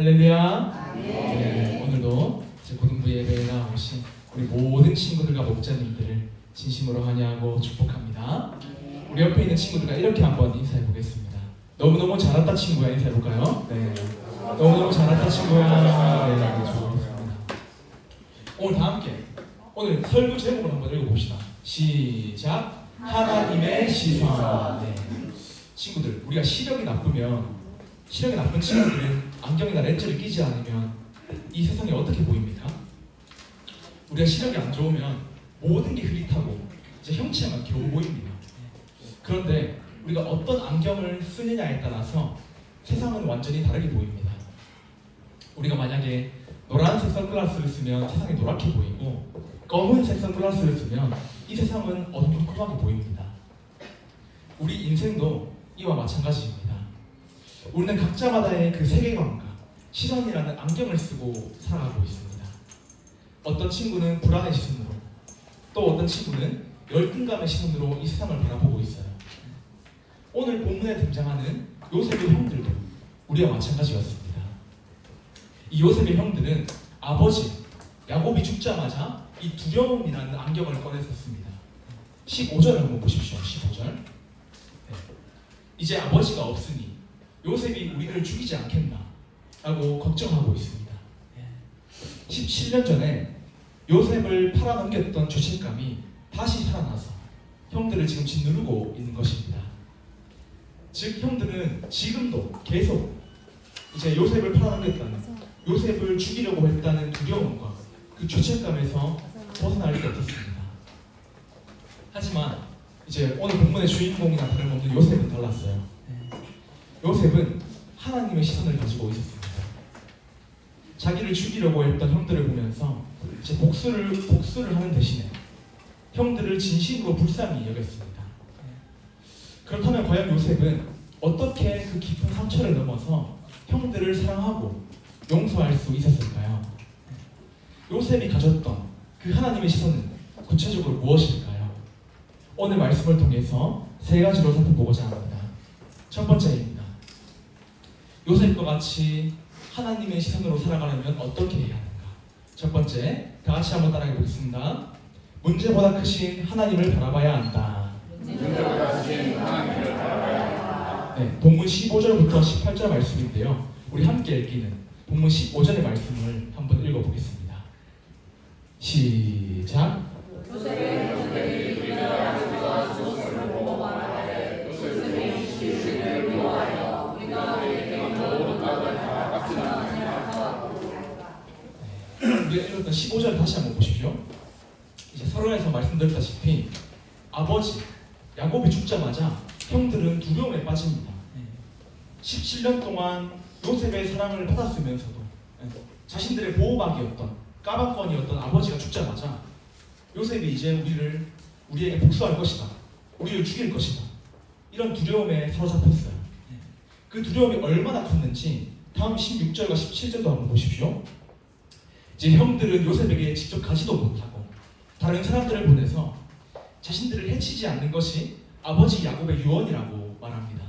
할렐루야. 네, 오늘도 제 고등부 예배에 나오신 우리 모든 친구들과 목자님들을 진심으로 환영하고 축복합니다. 우리 옆에 있는 친구들과 이렇게 한번 인사해 보겠습니다. 너무너무 잘한다 친구야. 인사해 볼까요? 네. 너무너무 잘한다 친구야. 네, 좋습니다. 오늘 다 함께 오늘 설교 제목을 한번 읽어봅시다. 시작. 하나님의 시선. 네. 친구들, 우리가 시력이 나쁜 친구들은 안경이나 렌즈를 끼지 않으면 이 세상이 어떻게 보입니까? 우리가 시력이 안 좋으면 모든 게 흐릿하고 이제 형체만 겨우 보입니다. 그런데 우리가 어떤 안경을 쓰느냐에 따라서 세상은 완전히 다르게 보입니다. 우리가 만약에 노란색 선글라스를 쓰면 세상이 노랗게 보이고, 검은색 선글라스를 쓰면 이 세상은 어두컴컴하게 보입니다. 우리 인생도 이와 마찬가지입니다. 우리는 각자마다의 그 세계관과 시선이라는 안경을 쓰고 살아가고 있습니다. 어떤 친구는 불안의 시선으로, 또 어떤 친구는 열등감의 시선으로 이 세상을 바라보고 있어요. 오늘 본문에 등장하는 요셉의 형들도 우리와 마찬가지였습니다. 이 요셉의 형들은 아버지 야곱이 죽자마자 이 두려움이라는 안경을 꺼냈었습니다. 15절을 한번 보십시오. 15절. 네. 이제 아버지가 없으니 요셉이 우리를 죽이지 않겠나 라고 걱정하고 있습니다. 17년 전에 요셉을 팔아넘겼던 죄책감이 다시 살아나서 형들을 지금 짓누르고 있는 것입니다. 즉 형들은 지금도 계속 이제 요셉을 팔아넘겼다는, 요셉을 죽이려고 했다는 두려움과 그 죄책감에서 벗어날 수 없었습니다. 하지만 이제 오늘 본문의 주인공이나 다름없는 요셉은 달랐어요. 요셉은 하나님의 시선을 가지고 있었습니다. 자기를 죽이려고 했던 형들을 보면서 이제 복수를 하는 대신에 형들을 진심으로 불쌍히 여겼습니다. 그렇다면 과연 요셉은 어떻게 그 깊은 상처를 넘어서 형들을 사랑하고 용서할 수 있었을까요? 요셉이 가졌던 그 하나님의 시선은 구체적으로 무엇일까요? 오늘 말씀을 통해서 세 가지로 살펴보고자 합니다. 첫 번째입니다. 요셉과 같이 하나님의 시선으로 살아가려면 어떻게 해야 하는가? 첫 번째, 다 같이 한번 따라해 보겠습니다. 문제보다 크신 하나님을 바라봐야 한다. 네, 본문 15절부터 18절 말씀인데요. 우리 함께 읽기는 본문 15절의 말씀을 한번 읽어보겠습니다. 시작. 우리가 읽었던 15절 다시 한번 보십시오. 이제 서론에서 말씀드렸다시피 아버지 야곱이 죽자마자 형들은 두려움에 빠집니다. 17년 동안 요셉의 사랑을 받았으면서도 자신들의 보호막이었던 까방권이었던 아버지가 죽자마자 요셉이 이제 우리에게 복수할 것이다, 우리를 죽일 것이다, 이런 두려움에 사로잡혔어요. 그 두려움이 얼마나 컸는지 다음 16절과 17절도 한번 보십시오. 이제 형들은 요셉에게 직접 가지도 못하고 다른 사람들을 보내서 자신들을 해치지 않는 것이 아버지 야곱의 유언이라고 말합니다.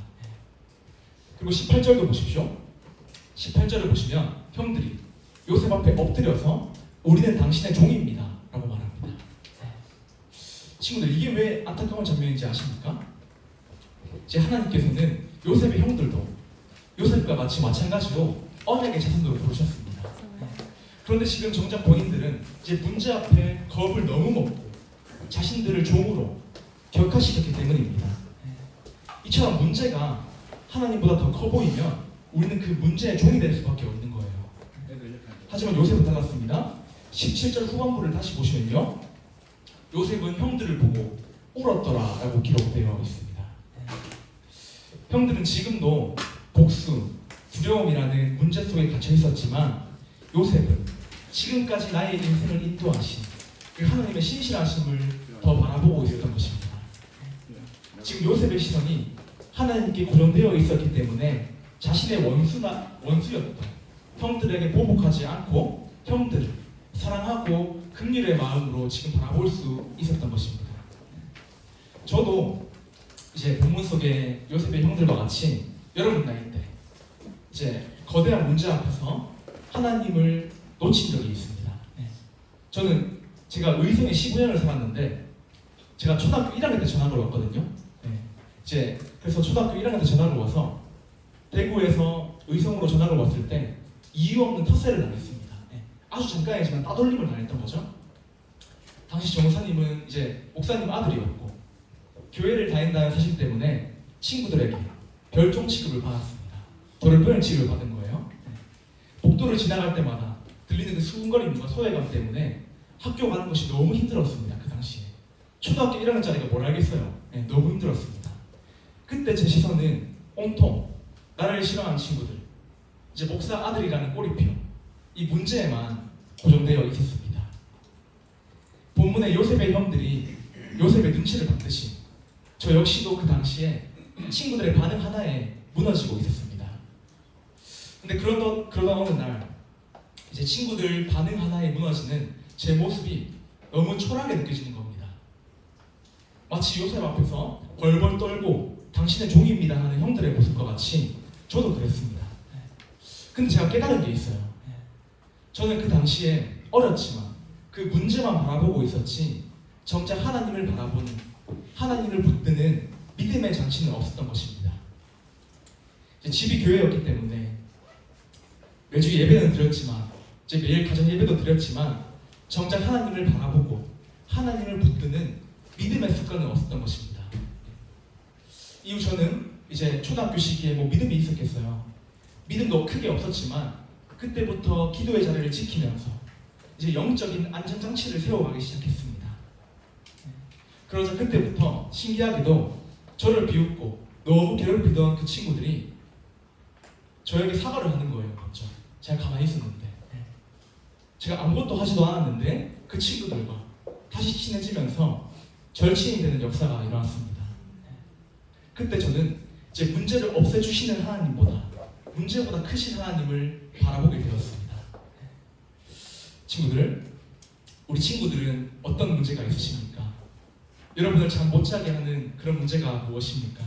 그리고 18절도 보십시오. 18절을 보시면 형들이 요셉 앞에 엎드려서 우리는 당신의 종입니다 라고 말합니다. 친구들, 이게 왜 안타까운 장면인지 아십니까? 이제 하나님께서는 요셉의 형들도 요셉과 같이 마찬가지로 언약의 자손으로 부르셨습니다. 그런데 지금 정작 본인들은 이제 문제 앞에 겁을 너무 먹고 자신들을 종으로 격화시켰기 때문입니다. 이처럼 문제가 하나님보다 더 커 보이면 우리는 그 문제의 종이 될 수밖에 없는 거예요. 하지만 요셉은 달랐습니다. 17절 후반부를 다시 보시면요, 요셉은 형들을 보고 울었더라 라고 기록되어 있습니다. 형들은 지금도 복수, 두려움이라는 문제 속에 갇혀 있었지만 요셉은 지금까지 나의 인생을 인도하신 그 하나님의 신실하심을 더 바라보고 있었던 것입니다. 지금 요셉의 시선이 하나님께 고정되어 있었기 때문에 자신의 원수였던 형들에게 보복하지 않고 형들을 사랑하고 긍휼의 마음으로 지금 바라볼 수 있었던 것입니다. 저도 이제 본문 속에 요셉의 형들과 같이 여러분 나이 때 이제 거대한 문제 앞에서 하나님을 놓친 적이 있습니다. 저는 제가 의성에 15년을 살았는데 제가 초등학교 1학년 때 전학을 왔거든요. 그래서 초등학교 1학년 때 전학을 와서 대구에서 의성으로 전학을 왔을 때 이유 없는 텃세를 당했습니다. 아주 잠깐이지만 따돌림을 당했던 거죠. 당시 정사님은 이제 목사님 아들이었고 교회를 다닌다는 사실 때문에 친구들에게 별종 취급을 받았습니다. 돌변 취급을 받은 거예요. 복도를 지나갈 때마다 들리는 그 수근거림과 소외감 때문에 학교 가는 것이 너무 힘들었습니다. 그 당시에 초등학교 1학년짜리가 뭘 알겠어요. 너무 힘들었습니다. 그때 제 시선은 온통 나를 싫어하는 친구들, 이제 목사 아들이라는 꼬리표, 이 문제에만 고정되어 있었습니다. 본문의 요셉의 형들이 요셉의 눈치를 봤듯이 저 역시도 그 당시에 친구들의 반응 하나에 무너지고 있었습니다. 근데 그러다 어느 날 이제 친구들 반응 하나에 무너지는 제 모습이 너무 초라하게 느껴지는 겁니다. 마치 요셉 앞에서 벌벌 떨고 당신의 종입니다 하는 형들의 모습과 같이 저도 그랬습니다. 근데 제가 깨달은 게 있어요. 저는 그 당시에 어렸지만 그 문제만 바라보고 있었지 정작 하나님을 바라보는, 하나님을 붙드는 믿음의 장치는 없었던 것입니다. 집이 교회였기 때문에 매주 예배는 드렸지만 이제 매일 가정 예배도 드렸지만 정작 하나님을 바라보고 하나님을 붙드는 믿음의 습관은 없었던 것입니다. 이후 저는 이제 초등학교 시기에 믿음이 있었겠어요. 믿음도 크게 없었지만 그때부터 기도의 자리를 지키면서 이제 영적인 안전장치를 세워가기 시작했습니다. 그러자 그때부터 신기하게도 저를 비웃고 너무 괴롭히던 그 친구들이 저에게 사과를 하는 거예요. 먼저 제가 가만히 있었는데 제가 아무것도 하지도 않았는데 그 친구들과 다시 친해지면서 절친이 되는 역사가 일어났습니다. 그때 저는 이제 문제를 없애주시는 하나님보다 문제보다 크신 하나님을 바라보게 되었습니다. 친구들, 우리 친구들은 어떤 문제가 있으십니까? 여러분을 잠 못 자게 하는 그런 문제가 무엇입니까?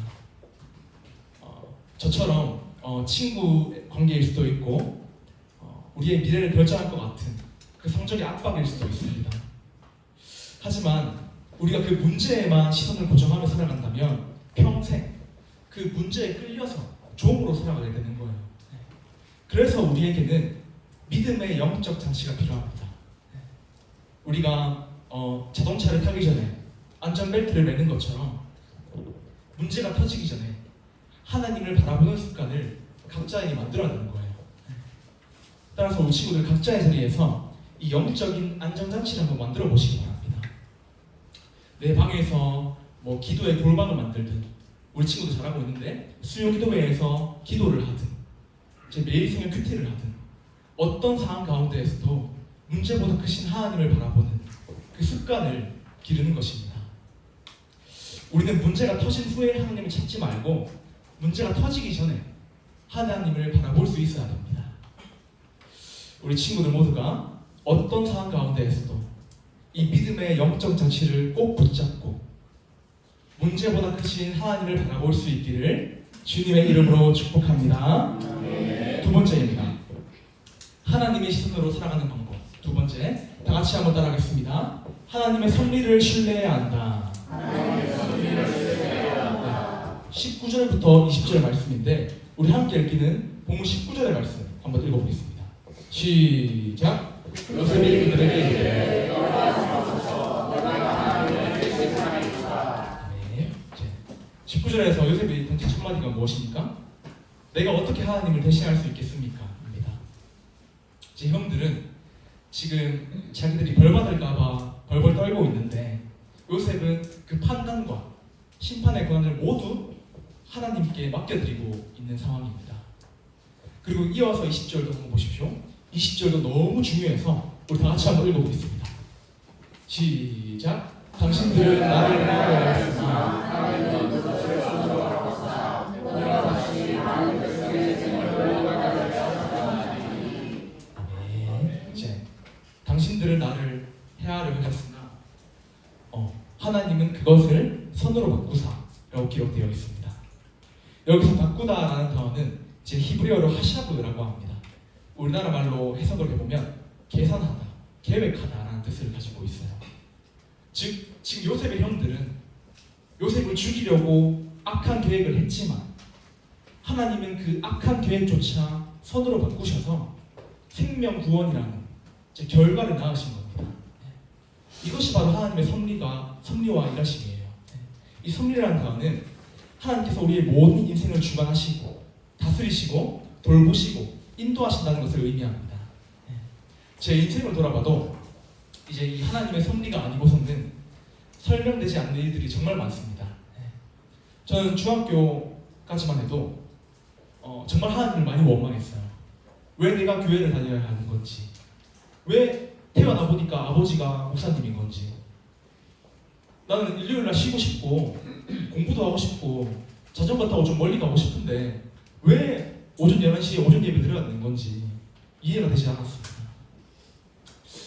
저처럼 친구 관계일 수도 있고 우리의 미래를 결정할 것 같은 그 성적인 압박일 수도 있습니다. 하지만 우리가 그 문제에만 시선을 고정하며 살아간다면 평생 그 문제에 끌려서 종으로 살아가게 되는 거예요. 그래서 우리에게는 믿음의 영적 장치가 필요합니다. 우리가 자동차를 타기 전에 안전벨트를 매는 것처럼 문제가 터지기 전에 하나님을 바라보는 습관을 각자에게 만들어내는 거예요. 따라서 우리 친구들 각자의 자리에서 이 영적인 안전장치를 한번 만들어 보시기 바랍니다. 내 방에서 기도의 골방을 만들든, 우리 친구도 잘하고 있는데 수요 기도회에서 기도를 하든, 제 매일 생일 큐티를 하든, 어떤 상황 가운데에서도 문제보다 크신 하나님을 바라보는 그 습관을 기르는 것입니다. 우리는 문제가 터진 후에 하나님을 찾지 말고 문제가 터지기 전에 하나님을 바라볼 수 있어야 됩니다. 우리 친구들 모두가 어떤 상황 가운데에서도 이 믿음의 영적 장치를 꼭 붙잡고 문제보다 크신 하나님을 바라볼 수 있기를 주님의 이름으로 축복합니다. 두 번째입니다. 하나님의 시선으로 살아가는 방법. 두 번째, 다 같이 한번 따라하겠습니다. 하나님의 섭리를 신뢰해야 한다. 19절부터 20절 말씀인데 우리 함께 읽기는 본문 19절의 말씀 한번 읽어보겠습니다. 시작. 요셉이 그들에게 이르되 네. 19절에서 요셉이 던진 첫 마디가 무엇입니까? 내가 어떻게 하나님을 대신할 수 있겠습니까? 입니다. 제 형들은 지금 자기들이 벌받을까봐 벌벌 떨고 있는데 요셉은 그 판단과 심판의 권한을 모두 하나님께 맡겨드리고 있는 상황입니다. 그리고 이어서 20절도 한번 보십시오. 20절도 너무 중요해서 우리 다 같이 한번 읽어보겠습니다. 시작. 당신들은 나를 위하였으나 하나님은 그것을 손으로 하셨으나 너희가 다시 많은 백성의 생명을 받아들였으니. 이제 당신들은 나를 해하려 하셨으나 하나님은 그것을 선으로 바꾸사라고 기록되어 있습니다. 여기서 바꾸다라는 단어는 이제 히브리어로 하샤브라고 합니다. 우리나라 말로 해석을 해보면 계산하다, 계획하다라는 뜻을 가지고 있어요. 즉 지금 요셉의 형들은 요셉을 죽이려고 악한 계획을 했지만 하나님은 그 악한 계획조차 선으로 바꾸셔서 생명 구원이라는 이제 결과를 낳으신 겁니다. 이것이 바로 하나님의 섭리와 일하심이에요. 이 섭리라는 단어는 하나님께서 우리의 모든 인생을 주관하시고 다스리시고 돌보시고 인도하신다는 것을 의미합니다. 제 인생을 돌아봐도 이제 이 하나님의 섭리가 아니고서는 설명되지 않는 일들이 정말 많습니다. 저는 중학교까지만 해도 정말 하나님을 많이 원망했어요. 왜 내가 교회를 다녀야 하는 건지, 왜 태어나 보니까 아버지가 목사님인 건지, 나는 일요일날 쉬고 싶고 공부도 하고 싶고 자전거 타고 좀 멀리 가고 싶은데 왜 오전 11시에 오전 예배 드려야 되는 건지 이해가 되지 않았습니다.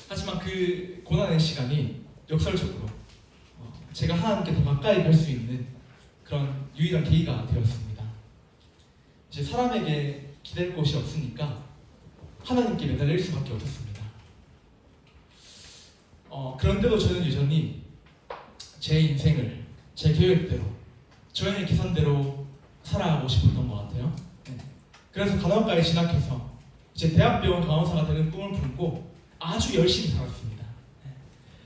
하지만 그 고난의 시간이 역설적으로 제가 하나님께 더 가까이 갈 수 있는 그런 유일한 계기가 되었습니다. 이제 사람에게 기댈 곳이 없으니까 하나님께 매달릴 수밖에 없었습니다. 그런데도 저는 여전히 제 인생을 제 계획대로 저의 계산대로 살아가고 싶었던 것 같아요. 그래서 간호학과에 진학해서 이제 대학병원 간호사가 되는 꿈을 품고 아주 열심히 살았습니다.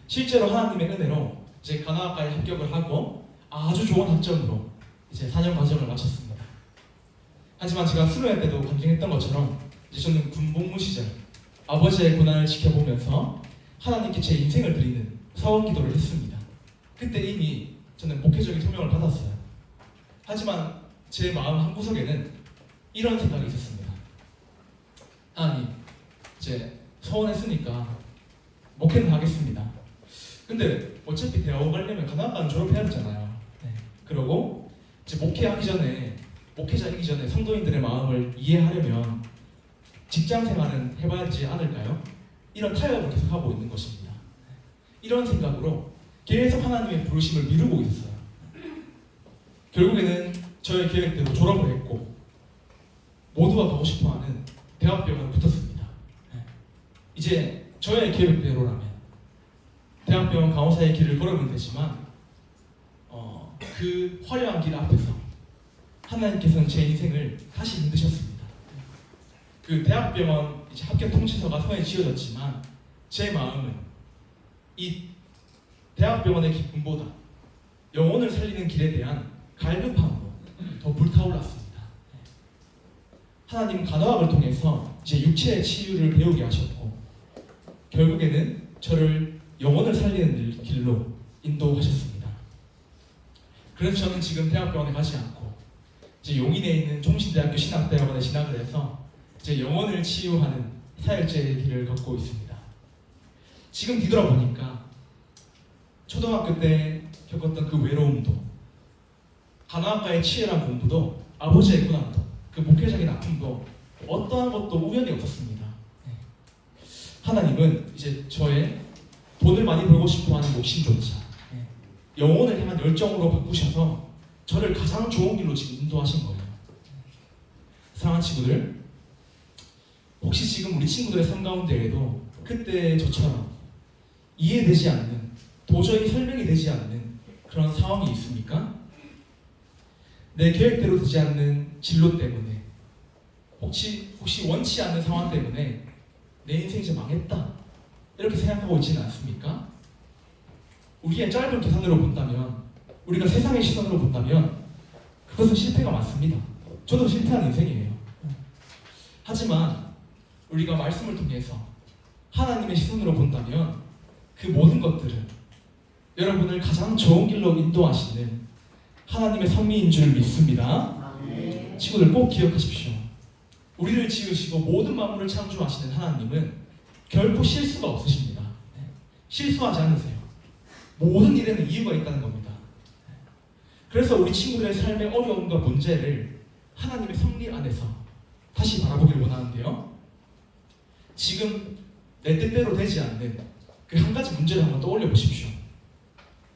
실제로 하나님의 은혜로 이제 간호학과에 합격을 하고 아주 좋은 학점으로 이제 4년 과정을 마쳤습니다. 하지만 제가 수료할 때도 감정했던 것처럼 이제 저는 군복무 시절 아버지의 고난을 지켜보면서 하나님께 제 인생을 드리는 서원 기도를 했습니다. 그때 이미 저는 목회적인 소명을 받았어요. 하지만 제 마음 한구석에는 이런 생각이 있었습니다. 하나님, 이제 서원했으니까 목회는 하겠습니다. 근데 어차피 대학원 가려면 간호학과는 졸업해야 되잖아요. 그러고 이제 목회자이기 전에 성도인들의 마음을 이해하려면 직장 생활은 해봐야 되지 않을까요? 이런 타협을 계속하고 있는 것입니다. 이런 생각으로 계속 하나님의 부르심을 미루고 있었어요. 결국에는 저의 계획대로 졸업을 했고 모두가 가고 싶어하는 대학병원에 붙었습니다. 이제 저의 계획대로라면 대학병원 간호사의 길을 걸으면 되지만 그 화려한 길 앞에서 하나님께서는 제 인생을 다시 힘드셨습니다. 그 대학병원 이제 합격 통지서가 손에 쥐어졌지만 제 마음은 이 대학병원의 기쁨보다 영혼을 살리는 길에 대한 갈급함으로 더 불타올랐습니다. 하나님은 간호학을 통해서 이제 육체의 치유를 배우게 하셨고 결국에는 저를 영혼을 살리는 길로 인도하셨습니다. 그래서 저는 지금 대학병원에 가지 않고 이제 용인에 있는 종신대학교 신학대학원에 진학을 해서 이제 영혼을 치유하는 사역자의 길을 걷고 있습니다. 지금 뒤돌아보니까 초등학교 때 겪었던 그 외로움도 간호학과의 치열한 공부도 아버지의 고난도 그 목회적인 아픔도 어떠한 것도 우연이 없었습니다. 하나님은 이제 저의 돈을 많이 벌고 싶어하는 욕심조차 영혼을 향한 열정으로 바꾸셔서 저를 가장 좋은 길로 지금 인도하신 거예요. 사랑하는 친구들, 혹시 지금 우리 친구들의 삶 가운데에도 그때 저처럼 이해되지 않는, 도저히 설명이 되지 않는 그런 상황이 있습니까? 내 계획대로 되지 않는 진로 때문에, 혹시 원치 않는 상황 때문에 내 인생이 이제 망했다 이렇게 생각하고 있지는 않습니까? 우리의 짧은 계산으로 본다면, 우리가 세상의 시선으로 본다면 그것은 실패가 많습니다. 저도 실패한 인생이에요. 하지만 우리가 말씀을 통해서 하나님의 시선으로 본다면 그 모든 것들은 여러분을 가장 좋은 길로 인도하시는 하나님의 섭리인 줄 믿습니다. 친구들 꼭 기억하십시오. 우리를 지으시고 모든 만물을 창조하시는 하나님은 결코 실수가 없으십니다. 실수하지 않으세요. 모든 일에는 이유가 있다는 겁니다. 그래서 우리 친구들의 삶의 어려움과 문제를 하나님의 섭리 안에서 다시 바라보길 원하는데요. 지금 내 뜻대로 되지 않는 그 한 가지 문제를 한번 떠올려 보십시오.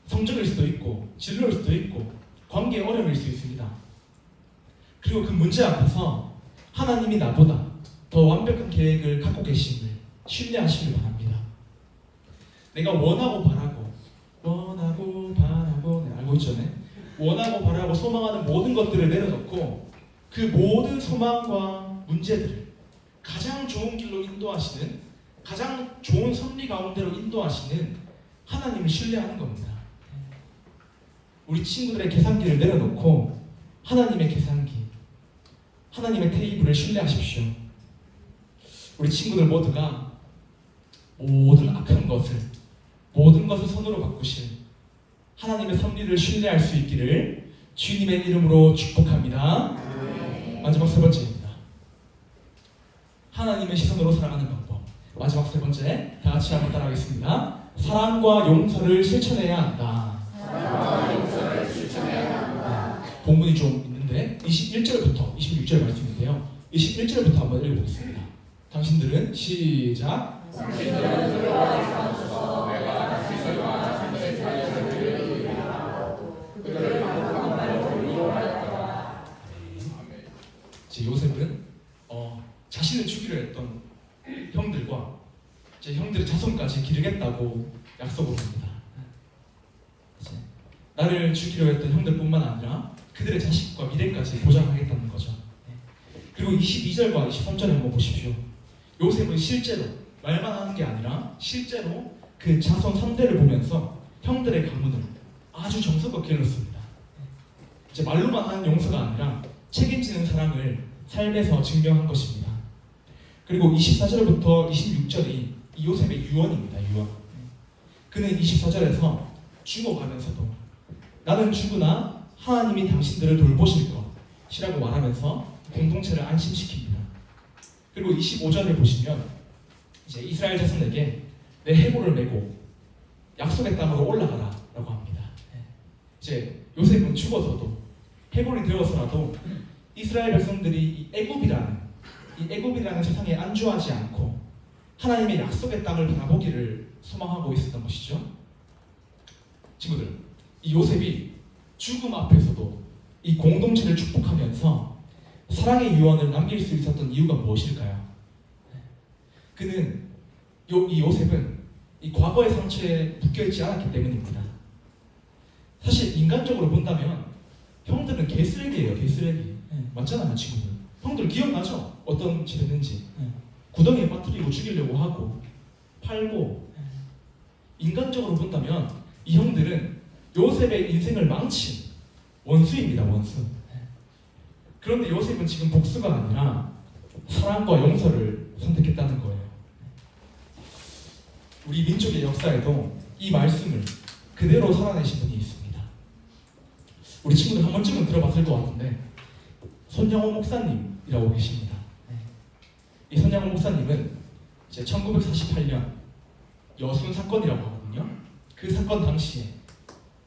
성적일 수도 있고 진로일 수도 있고 관계의 어려움일 수 있습니다. 그리고 그 문제 앞에서 하나님이 나보다 더 완벽한 계획을 갖고 계심을 신뢰하시길 바랍니다. 내가 원하고 바라고 네, 알고 있죠? 네? 원하고 바라고 소망하는 모든 것들을 내려놓고 그 모든 소망과 문제들을 가장 좋은 길로 인도하시는, 가장 좋은 섭리 가운데로 인도하시는 하나님을 신뢰하는 겁니다. 우리 친구들의 계산기를 내려놓고 하나님의 계산기, 하나님의 테이블을 신뢰하십시오. 우리 친구들 모두가 모든 악한 것을, 모든 것을 손으로 바꾸실 하나님의 섭리를 신뢰할 수 있기를 주님의 이름으로 축복합니다. 마지막 세 번째입니다. 하나님의 시선으로 살아가는 방법. 마지막 세 번째, 다 같이 한번 따라하겠습니다. 사랑과 용서를 실천해야 한다. 본문이 좀 있는데 21절부터 26절 말씀인데요. 21절부터 한번 읽어보겠습니다. 당신들은 시작. 이제 요셉은 자신을 죽이려 했던 형들과 이제 형들의 자손까지 기르겠다고 약속을 합니다. 이제 나를 죽이려 했던 형들뿐만 아니라 그들의 자식과 미래까지 보장하겠다는 거죠. 그리고 22절과 23절을 한번 보십시오. 요셉은 실제로 말만 하는 게 아니라 실제로 그 자손 3대를 보면서 형들의 가문을 아주 정성껏 길렀습니다. 이제 말로만 하는 용서가 아니라 책임지는 사랑을 삶에서 증명한 것입니다. 그리고 24절부터 26절이 이 요셉의 유언입니다. 유언. 그는 24절에서 죽어가면서도 나는 죽으나 하나님이 당신들을 돌보실 것이라고 말하면서 공동체를 안심시킵니다. 그리고 25절을 보시면 이제 이스라엘 자손에게 내 해골을 메고 약속의 땅으로 올라가라라고 합니다. 이제 요셉은 죽어서도 해골이 되어서라도 이스라엘 백성들이 이 애굽이라는 세상에 안주하지 않고 하나님의 약속의 땅을 바라보기를 소망하고 있었던 것이죠. 친구들, 이 요셉이 죽음 앞에서도 이 공동체를 축복하면서 사랑의 유언을 남길 수 있었던 이유가 무엇일까요? 그는 이 요셉은 이 과거의 상처에 묶여있지 않았기 때문입니다. 사실 인간적으로 본다면 형들은 개쓰레기예요. 개쓰레기. 맞잖아요, 친구들. 형들 기억나죠? 어떤 짓 했는지. 구덩이에 빠뜨리고 죽이려고 하고 팔고. 인간적으로 본다면 이 형들은 요셉의 인생을 망친 원수입니다. 원수. 그런데 요셉은 지금 복수가 아니라 사랑과 용서를 선택했다는 거예요. 우리 민족의 역사에도 이 말씀을 그대로 살아내신 분이 있습니다. 우리 친구들 한 번쯤은 들어봤을 것 같은데 손양호 목사님이라고 계십니다. 이 손양호 목사님은 이제 1948년 여순 사건이라고 하거든요. 그 사건 당시에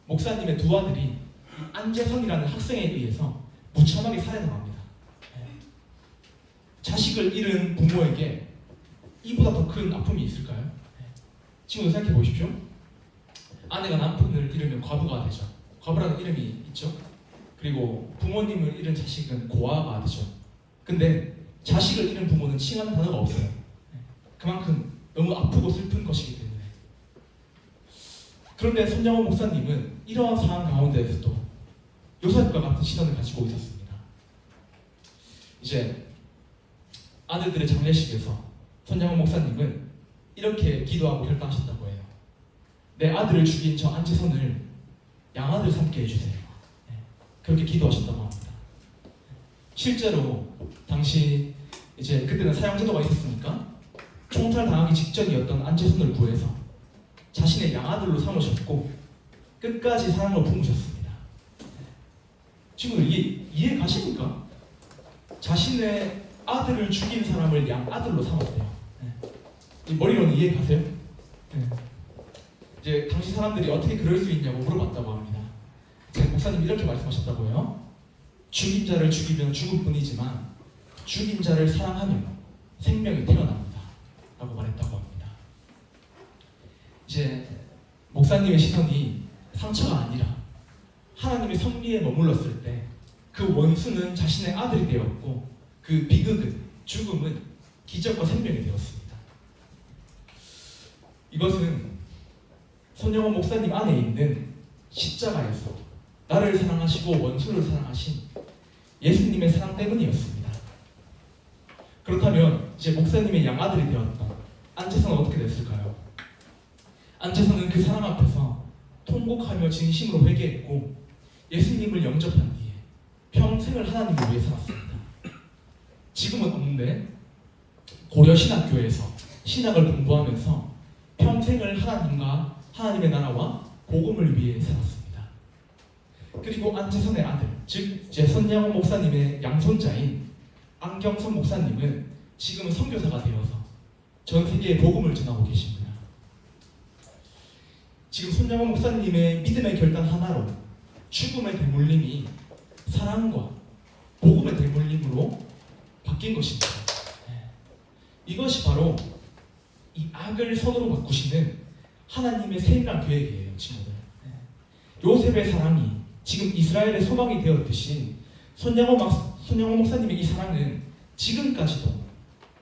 목사님의 두 아들이 안재성이라는 학생에 의해서 무참하게 살해당합니다. 자식을 잃은 부모에게 이보다 더 큰 아픔이 있을까요? 친구들 생각해 보십시오. 아내가 남편을 잃으면 과부가 되죠. 과부라는 이름이 있죠. 그리고 부모님을 잃은 자식은 고아가 되죠. 근데 자식을 잃은 부모는 칭하는 단어가 없어요. 그만큼 너무 아프고 슬픈 것이기 때문에. 그런데 손양호 목사님은 이러한 상황 가운데에서도 요셉과 같은 시선을 가지고 있었습니다. 이제 아들들의 장례식에서 손양호 목사님은 이렇게 기도하고 결단하셨다고 해요. 내 아들을 죽인 저 안지선을 양아들 삼게 해주세요. 그렇게 기도하셨다고 합니다. 실제로 당시 이제 그때는 사형제도가 있었으니까 총살당하기 직전이었던 안지선을 구해서 자신의 양아들로 삼으셨고 끝까지 사랑을 품으셨습니다. 친구들 이해 가십니까? 자신의 아들을 죽인 사람을 양아들로 삼았대요. 이 머리로는 이해 가세요? 이제 당시 사람들이 어떻게 그럴 수 있냐고 물어봤다고 합니다. 제 목사님이 이렇게 말씀하셨다고 해요. 죽인 자를 죽이면 죽을 뿐이지만 죽인 자를 사랑하면 생명이 태어납니다. 라고 말했다고 합니다. 이제 목사님의 시선이 상처가 아니라 하나님의 섭리에 머물렀을 때 그 원수는 자신의 아들이 되었고 그 비극은, 죽음은 기적과 생명이 되었습니다. 이것은 손영원 목사님 안에 있는 십자가에서 나를 사랑하시고 원수를 사랑하신 예수님의 사랑 때문이었습니다. 그렇다면 이제 목사님의 양아들이 되었던 안재선은 어떻게 됐을까요? 안재선은 그 사랑 앞에서 통곡하며 진심으로 회개했고 예수님을 영접한 뒤에 평생을 하나님을 위해 살았습니다. 지금은 없는데 고려신학교에서 신학을 공부하면서 평생을 하나님과 하나님의 나라와 복음을 위해 살았습니다. 그리고 안재선의 아들, 즉 제 손양원 목사님의 양손자인 안경선 목사님은 지금은 선교사가 되어서 전 세계에 복음을 전하고 계십니다. 지금 손양원 목사님의 믿음의 결단 하나로 죽음의 대물림이 사랑과 복음의 대물림으로 바뀐 것입니다. 이것이 바로 이 악을 선으로 바꾸시는 하나님의 세밀한 계획이에요, 친구들. 요셉의 사랑이 지금 이스라엘의 소망이 되었듯이 손양원 목사님의 이 사랑은 지금까지도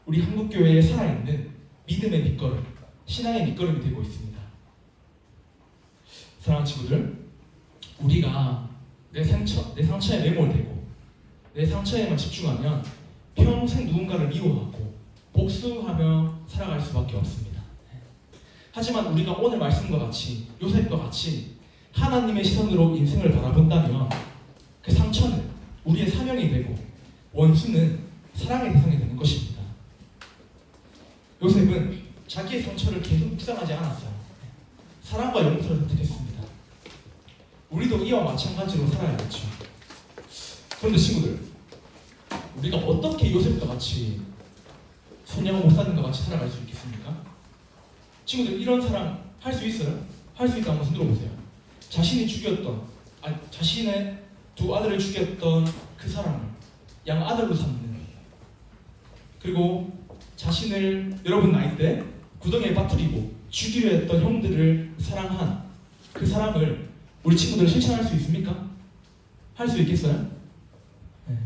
우리 한국교회에 살아있는 믿음의 밑거름, 신앙의 밑거름이 되고 있습니다. 사랑하는 친구들, 우리가 내 상처에 매몰되고 내 상처에만 집중하면 평생 누군가를 미워하고 복수하며 살아갈 수밖에 없습니다. 하지만 우리가 오늘 말씀과 같이 요셉과 같이 하나님의 시선으로 인생을 바라본다면 그 상처는 우리의 사명이 되고 원수는 사랑의 대상이 되는 것입니다. 요셉은 자기의 상처를 계속 묵상하지 않았어요. 사랑과 용서를 선택했습니다. 우리도 이와 마찬가지로 살아야겠죠. 그런데 친구들, 우리가 어떻게 요셉과 같이 손양원 목사님과 같이 살아갈 수 있겠습니까? 친구들, 이런 사랑 할 수 있어요? 할 수 있다면 손 들어보세요. 자신의 두 아들을 죽였던 그 사람을 양아들로 삼는, 그리고 자신을 여러분 나이 때 구덩이에 빠뜨리고 죽이려 했던 형들을 사랑한 그 사랑을 우리 친구들 실천할 수 있습니까? 할 수 있겠어요? 네.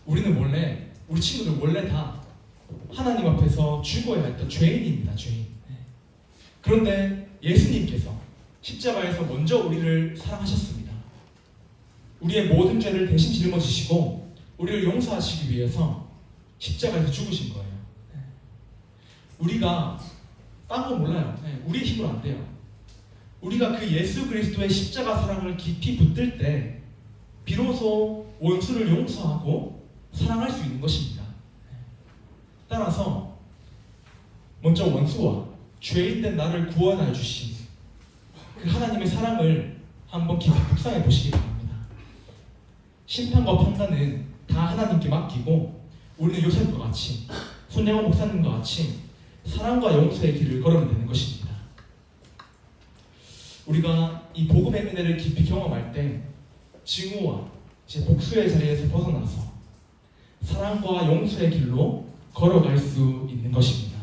우리 친구들 원래 다 하나님 앞에서 죽어야 했던 죄인입니다. 죄인. 그런데 예수님께서 십자가에서 먼저 우리를 사랑하셨습니다. 우리의 모든 죄를 대신 짊어지시고 우리를 용서하시기 위해서 십자가에서 죽으신 거예요. 우리가 딴 거 몰라요. 우리의 힘으로 안 돼요. 우리가 그 예수 그리스도의 십자가 사랑을 깊이 붙들 때 비로소 원수를 용서하고 사랑할 수 있는 것입니다. 따라서 먼저 원수와 죄인된 나를 구원하여 주신 그 하나님의 사랑을 한번 깊이 묵상해 보시기 바랍니다. 심판과 판단은 다 하나님께 맡기고 우리는 요셉과 같이 손양원 목사님과 같이 사랑과 용서의 길을 걸으면 되는 것입니다. 우리가 이 복음의 은혜를 깊이 경험할 때 증오와 복수의 자리에서 벗어나서 사랑과 용서의 길로 걸어갈 수 있는 것입니다.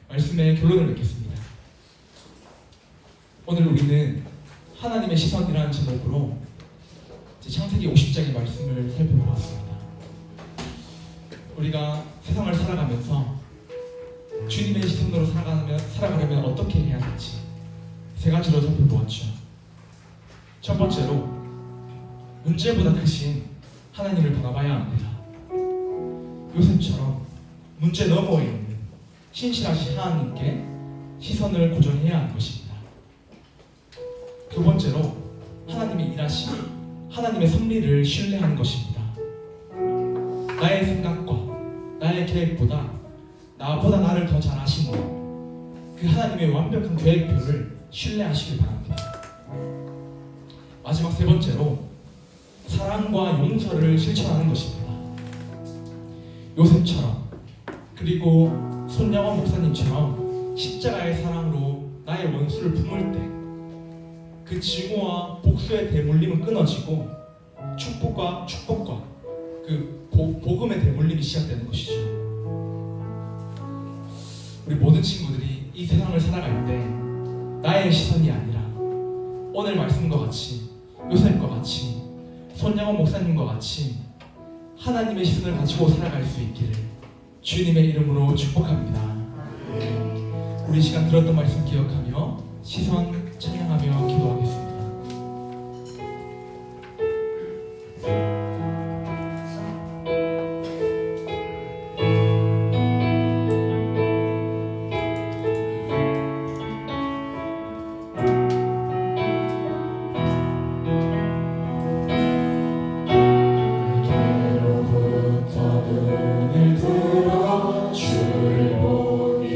말씀의 결론을 맺겠습니다. 오늘 우리는 하나님의 시선이라는 제목으로 창세기 50장의 말씀을 살펴보았습니다. 우리가 세상을 살아가면서 주님의 시선으로 살아가려면 어떻게 해야 할지 세 가지로 살펴보았죠. 첫 번째로 문제보다 크신 하나님을 바라봐야 합니다. 요셉처럼 문제 너머에 있는 신실하신 하나님께 시선을 고정해야 하는 것입니다. 두 번째로 하나님의 일하심, 하나님의 섭리를 신뢰하는 것입니다. 나의 생각과 나의 계획보다 나보다 나를 더 잘 아시는 그 하나님의 완벽한 계획표를 신뢰하시길 바랍니다. 마지막 세 번째로 사랑과 용서를 실천하는 것입니다. 요셉처럼 그리고 손양원 목사님처럼 십자가의 사랑으로 나의 원수를 품을 때 그 증오와 복수의 대물림은 끊어지고 축복과 그 복음의 대물림이 시작되는 것이죠. 우리 모든 친구들이 이 세상을 살아갈 때 나의 시선이 아니라 오늘 말씀과 같이 요셉과 같이 손양원 목사님과 같이 하나님의 시선을 가지고 살아갈 수 있기를 주님의 이름으로 축복합니다. 우리 시간 들었던 말씀 기억하며 시선 찬양하며 기도하겠습니다.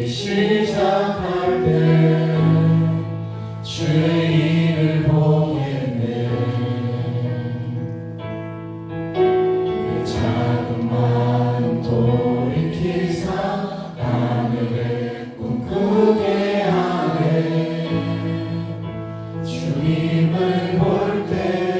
시작할 때 주의 일을 보겠네. 그 작은 마음 돌이키사 하늘을 꿈꾸게 하네. 주님을 볼 때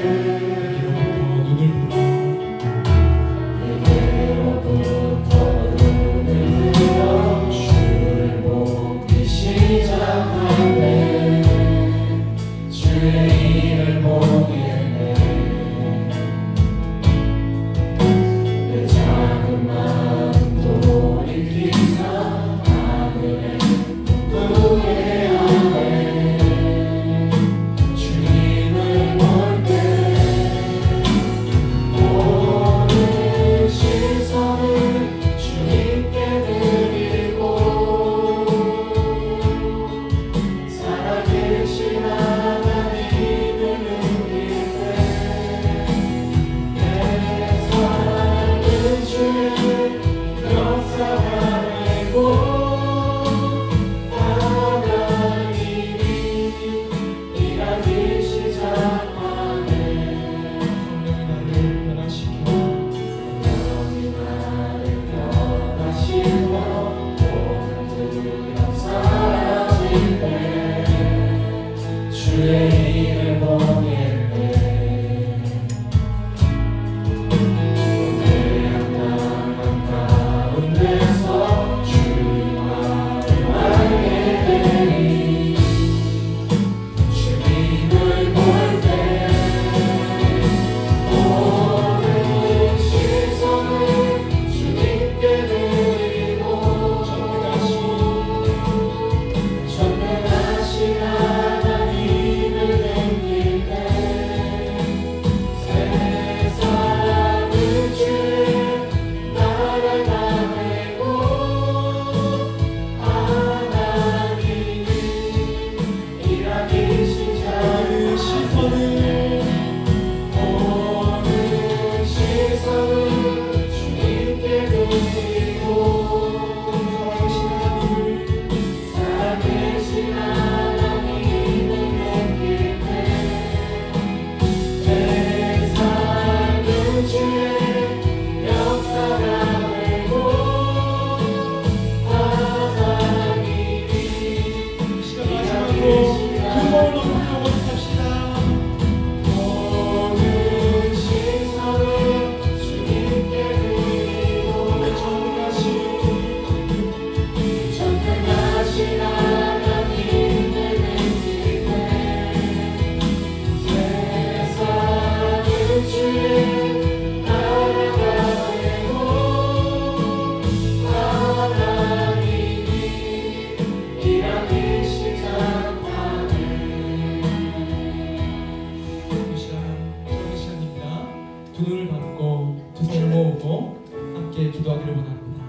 두 눈을 감고 두 손을 모으고 함께 기도하기를 원합니다.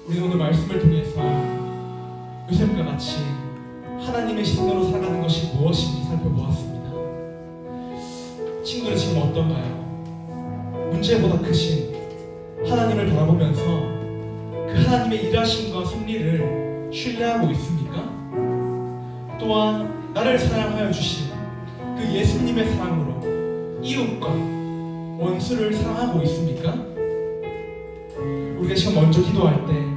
우리 오늘 말씀을 통해서 요셉과 같이 하나님의 시선으로 살아가는 것이 무엇인지 살펴보았습니다. 친구들 지금 어떤가요? 문제보다 크신 하나님을 바라보면서 그 하나님의 일하심과 섭리를 신뢰하고 있습니까? 또한 나를 사랑하여 주신 그 예수님의 사랑으로 이웃과 원수를 사랑하고 있습니까? 우리가 지금 먼저 기도할 때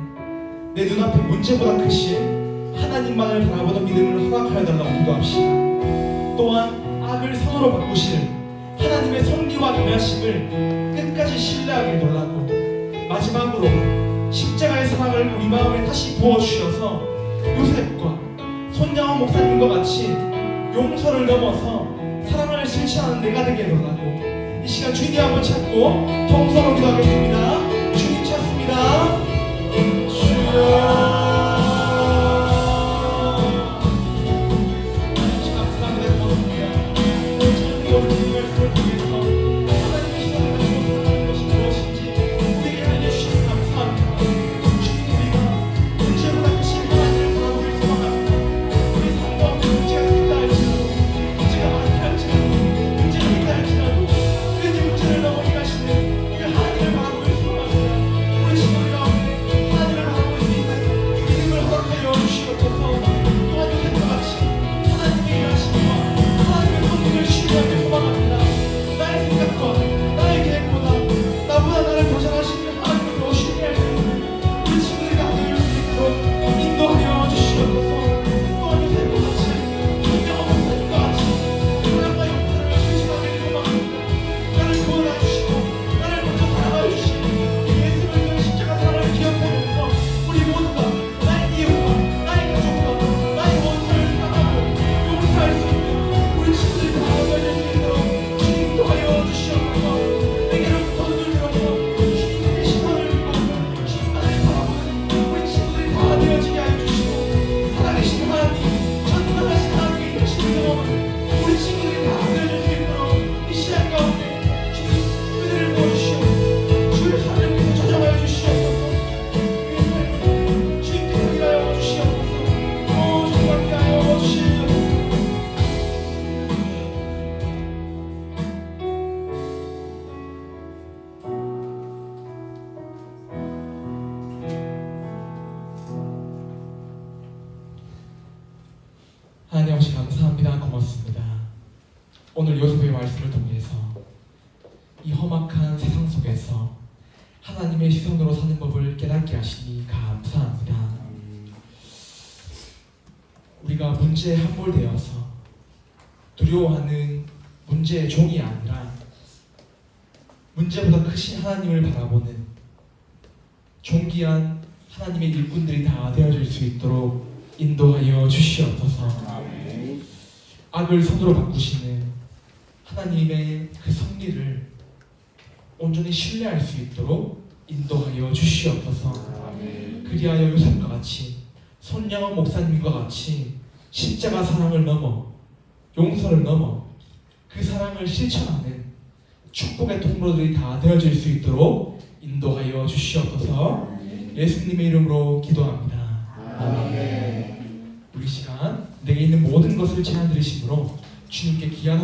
내 눈앞에 문제보다 크신 하나님만을 바라보는 믿음을 허락하여 달라고 기도합시다. 또한 악을 선으로 바꾸실 하나님의 섭리와 경외하심을 끝까지 신뢰하길 달라고, 마지막으로 십자가의 사랑을 우리 마음에 다시 부어주셔서 요셉과 손양원 목사님과 같이 용서를 넘어서 사랑을 실천하는 내가 되게 달라고 이 시간 주님 한번 찾고 통성으로 기도하겠습니다. 주님 찾습니다. 주여. 하나님 아버지 감사합니다. 고맙습니다. 오늘 요셉의 말씀을 통해서 이 험악한 세상 속에서 하나님의 시선으로 사는 법을 깨닫게 하시니 감사합니다. 우리가 문제에 함몰되어서 두려워하는 문제의 종이 아니라 문제보다 크신 하나님을 바라보는 존귀한 하나님의 일꾼들이 다 되어질 수 있도록 인도하여 주시옵소서. 악을 선으로 바꾸시는 하나님의 그 섭리를 온전히 신뢰할 수 있도록 인도하여 주시옵소서. 그리하여 요셉과 같이 손양원 목사님과 같이 십자가 사랑을 넘어 용서를 넘어 그 사랑을 실천하는 축복의 통로들이 다 되어질 수 있도록 인도하여 주시옵소서. 예수님의 이름으로 기도합니다. 우리 시간 내게 있는 모든 것을 제한 드리심으로 주님께 귀한